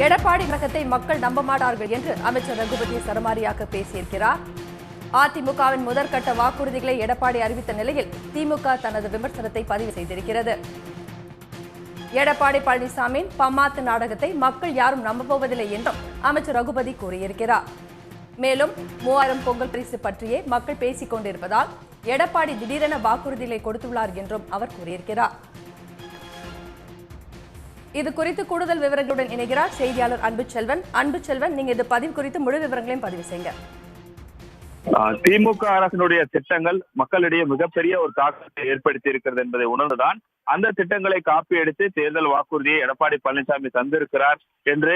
எடப்பாடி கழகத்தை மக்கள் நம்ப மாட்டார்கள் என்று அமைச்சர் ரகுபதி சரமாரியாக பேசியிருக்கிறார். அதிமுகவின் முதற்கட்ட வாக்குறுதிகளை எடப்பாடி அறிவித்த நிலையில் திமுக தனது விமர்சனத்தை பதிவு செய்திருக்கிறது. எடப்பாடி பழனிசாமியின் பம்மாத்து நாடகத்தை மக்கள் யாரும் நம்பப்போவதில்லை என்றும் அமைச்சர் ரகுபதி கூறியிருக்கிறார். மேலும் 3000 பொங்கல் பரிசு பற்றியே மக்கள் பேசிக் கொண்டிருப்பதால் எடப்பாடி திடீரென வாக்குறுதிகளை கொடுத்துள்ளார் என்றும் அவர் கூறியிருக்கிறார். இது குறித்து கூடுதல் விவரங்களுடன் இணைகிறார் செய்தியாளர் அன்புச்செல்வன். அன்புச்செல்வன், நீங்க இது பதிவு குறித்து முழு விவரங்களையும் பதிவு செய்யுங்க. திமுக அரசினுடைய திட்டங்கள் மக்களிடையே மிகப்பெரிய ஒரு தாக்கத்தை ஏற்படுத்தி இருக்கிறது என்பதை உணர்ந்துதான் அந்த திட்டங்களை காப்பி எடுத்து தேர்தல் வாக்குறுதியை எடப்பாடி பழனிசாமி தந்திருக்கிறார் என்று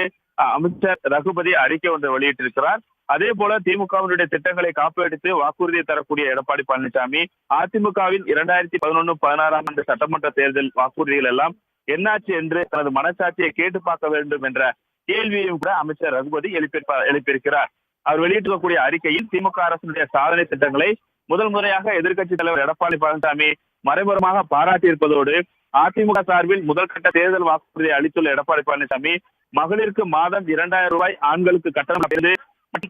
அமைச்சர் ரகுபதி அறிக்கை ஒன்றை வெளியிட்டிருக்கிறார். அதே போல திமுகவினுடைய திட்டங்களை காப்பி எடுத்து வாக்குறுதியை தரக்கூடிய எடப்பாடி பழனிசாமி அதிமுகவின் 2011-16 ஆண்டு சட்டமன்ற தேர்தல் வாக்குறுதிகள் எல்லாம் என்னாச்சு என்று தனது மனசாட்சியை கேட்டு பார்க்க வேண்டும் என்ற கேள்வியையும் கூட அமைச்சர் ரகுபதி எழுப்பியிருக்கிறார். அவர் வெளியிட்டிருக்கக்கூடிய அறிக்கையில் திமுக அரசுடைய சாதனை திட்டங்களை முதல் முறையாக எதிர்க்கட்சித் தலைவர் எடப்பாடி பழனிசாமி மறைமுகமாக பாராட்டியிருப்பதோடு அதிமுக சார்பில் முதல் கட்ட தேர்தல் வாக்குறுதியை அளித்துள்ள எடப்பாடி பழனிசாமி மகளிருக்கு மாதம் 2000 ரூபாய், ஆண்களுக்கு கட்டணம்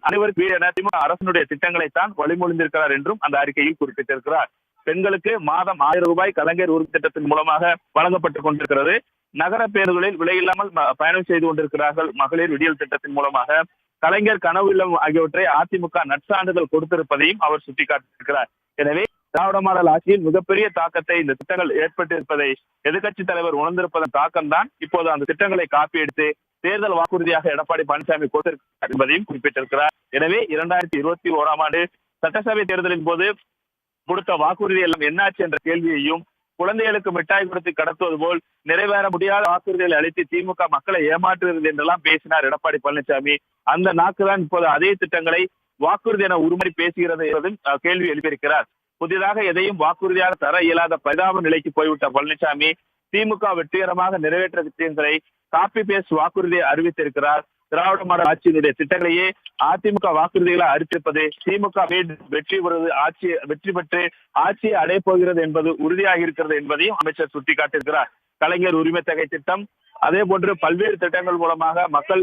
அனைவருக்கு வீடு என திமுக அரசுடைய திட்டங்களைத்தான் வழிமொழிந்திருக்கிறார் என்றும் அந்த அறிக்கையில் குறிப்பிட்டிருக்கிறார். பெண்களுக்கு மாதம் 1000 ரூபாய் கலைஞர் உறுதி திட்டத்தின் மூலமாக வழங்கப்பட்டுக் கொண்டிருக்கிறது. நகர பேருந்துகளில் விலையில்லாமல் பயணம் செய்து கொண்டிருக்கிறார்கள். மகளிர் விடியல் திட்டத்தின் மூலமாக கலைஞர் கனவு இல்லம் ஆகியவற்றை அதிமுக நற்சான்றிதழ் கொடுத்திருப்பதையும் அவர் சுட்டிக்காட்டியிருக்கிறார். எனவே திராவிட மாடல் ஆட்சியில் மிகப்பெரிய தாக்கத்தை இந்த திட்டங்கள் ஏற்பட்டிருப்பதை எதிர்க்கட்சித் தலைவர் உணர்ந்திருப்பதன் தாக்கம்தான் இப்போது அந்த திட்டங்களை காப்பி எடுத்து தேர்தல் வாக்குறுதியாக எடப்பாடி பழனிசாமி கொடுத்திருக்கிறார் என்பதையும் குறிப்பிட்டிருக்கிறார். எனவே 2021 ஆண்டு சட்டசபை தேர்தலின் போது கொடுத்த வாக்குறுதி எல்லாம் என்னாச்சு என்ற கேள்வியையும், குழந்தைகளுக்கு மிட்டாய் கொடுத்து கடத்துவது போல் நிறைவேற முடியாத வாக்குறுதிகளை அளித்து திமுக மக்களை ஏமாற்றுகிறது என்றெல்லாம் பேசினார் எடப்பாடி பழனிசாமி. அந்த நாக்குதான் இப்போது அதே திட்டங்களை வாக்குறுதி என உருமாறி பேசுகிறது என்பதும் கேள்வி எழுப்பியிருக்கிறார். புதிதாக எதையும் வாக்குறுதியாக தர இயலாத பரிதாப நிலைக்கு போய்விட்ட பழனிசாமி திமுக வெற்றிகரமாக நிறைவேற்ற திட்டங்களை காப்பி பேஸ்ட் வாக்குறுதியை அறிவித்திருக்கிறார். திராவிட மாடல் ஆட்சியினுடைய திட்டங்களையே அதிமுக வாக்குறுதிகளை அறிவிப்பது திமுக வெற்றி பெற்று ஆட்சியை அடைய போகிறது என்பது உறுதியாக இருக்கிறது என்பதையும் அமைச்சர் சுட்டிக்காட்டியிருக்கிறார். கலைஞர் உரிமை தொகை திட்டம், அதே போன்று பல்வேறு திட்டங்கள் மூலமாக மக்கள்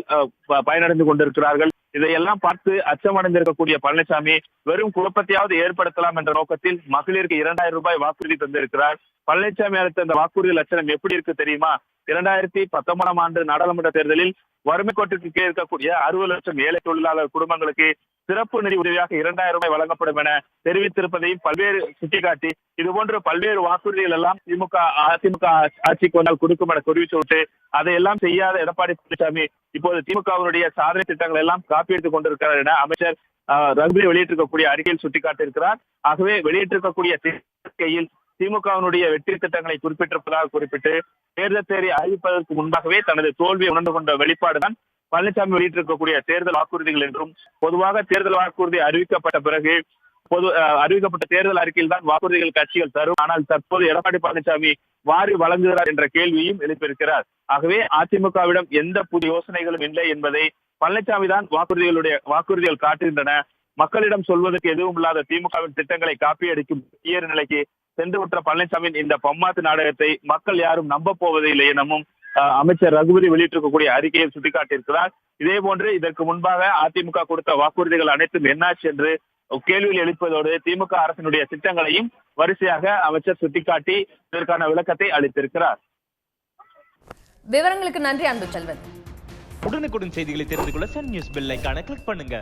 பயனடைந்து கொண்டிருக்கிறார்கள். இதையெல்லாம் பார்த்து அச்சமடைந்திருக்கக்கூடிய பழனிசாமி வெறும் குழப்பத்தையாவது ஏற்படுத்தலாம் என்ற நோக்கத்தில் மகளிருக்கு 2000 ரூபாய் வாக்குறுதி தந்திருக்கிறார். பழனிசாமி அளித்த அந்த வாக்குறுதி லட்சணம் எப்படி இருக்கு தெரியுமா? 2019 ஆண்டு நாடாளுமன்ற தேர்தலில் வறுமை கோட்டுக்கு கீழே இருக்கக்கூடிய 60 லட்சம் ஏழை தொழிலாளர் குடும்பங்களுக்கு சிறப்பு நிதி உதவியாக 2000 ரூபாய் வழங்கப்படும் என தெரிவித்திருப்பதையும் பல்வேறு சுட்டிக்காட்டி இதுபோன்ற பல்வேறு வாக்குறுதிகள் எல்லாம் அதிமுக ஆட்சிக்கு வந்தால் கொடுக்கும் என தெரிவித்துவிட்டு அதையெல்லாம் செய்யாத எடப்பாடி பழனிசாமி இப்போது திமுகவினுடைய சாதனை திட்டங்கள் எல்லாம் காப்பி எடுத்துக் கொண்டிருக்கிறார் என அமைச்சர் ரகுபதி வெளியிட்டிருக்கக்கூடிய அறிக்கையில் சுட்டிக்காட்டியிருக்கிறார். ஆகவே வெளியிட்டிருக்கக்கூடிய அறிக்கையில் திமுகவினுடைய வெற்றி திட்டங்களை குறிப்பிட்டிருப்பதாக குறிப்பிட்டு தேர்தல் தேதி அறிவிப்பதற்கு முன்பாகவே தனது தோல்வியை உணர்ந்து கொண்ட வெளிப்பாடுதான் பழனிசாமி வெளியிட்டிருக்கக்கூடிய தேர்தல் வாக்குறுதிகள் என்றும், பொதுவாக தேர்தல் வாக்குறுதி அறிவிக்கப்பட்ட பிறகு அறிவிக்கப்பட்ட தேர்தல் அறிக்கையில் தான் வாக்குறுதிகள் கட்சிகள் தரும். ஆனால் தற்போது எடப்பாடி பழனிசாமி வாரி வழங்குகிறார் என்ற கேள்வியும் எழுப்பியிருக்கிறார். ஆகவே அதிமுகவிடம் எந்த புதிய யோசனைகளும் இல்லை என்பதை பழனிசாமி தான் வாக்குறுதிகள் காட்டுகின்றன. மக்களிடம் சொல்வதற்கு எதுவும் இல்லாத திமுகவின் திட்டங்களை காப்பி அடிக்கும் உயர் நிலைக்கு சென்று விட்ட பழனிசாமியின் இந்த பம்மாத்து நாடகத்தை மக்கள் யாரும் நம்ப போவதில்லை எனவும் அமைச்சர் ரகுபதி வெளியிட்டிருக்கக்கூடிய அறிக்கையை சுட்டிக்காட்டியிருக்கிறார். இதே போன்று இதற்கு முன்பாக அதிமுக கொடுத்த வாக்குறுதிகள் அனைத்தும் என்னாச்சு என்று கேள்வியில் எழுப்பதோடு திமுக அரசினுடைய திட்டங்களையும் வரிசையாக அமைச்சர் சுட்டிக்காட்டி இதற்கான விளக்கத்தை அளித்திருக்கிறார். விவரங்களுக்கு நன்றி அன்புச்செல்வன். உடனுக்குடன் செய்திகளை தெரிந்து கொள்ள சன் நியூஸ் பெல் ஐகானை கிளிக் பண்ணுங்க.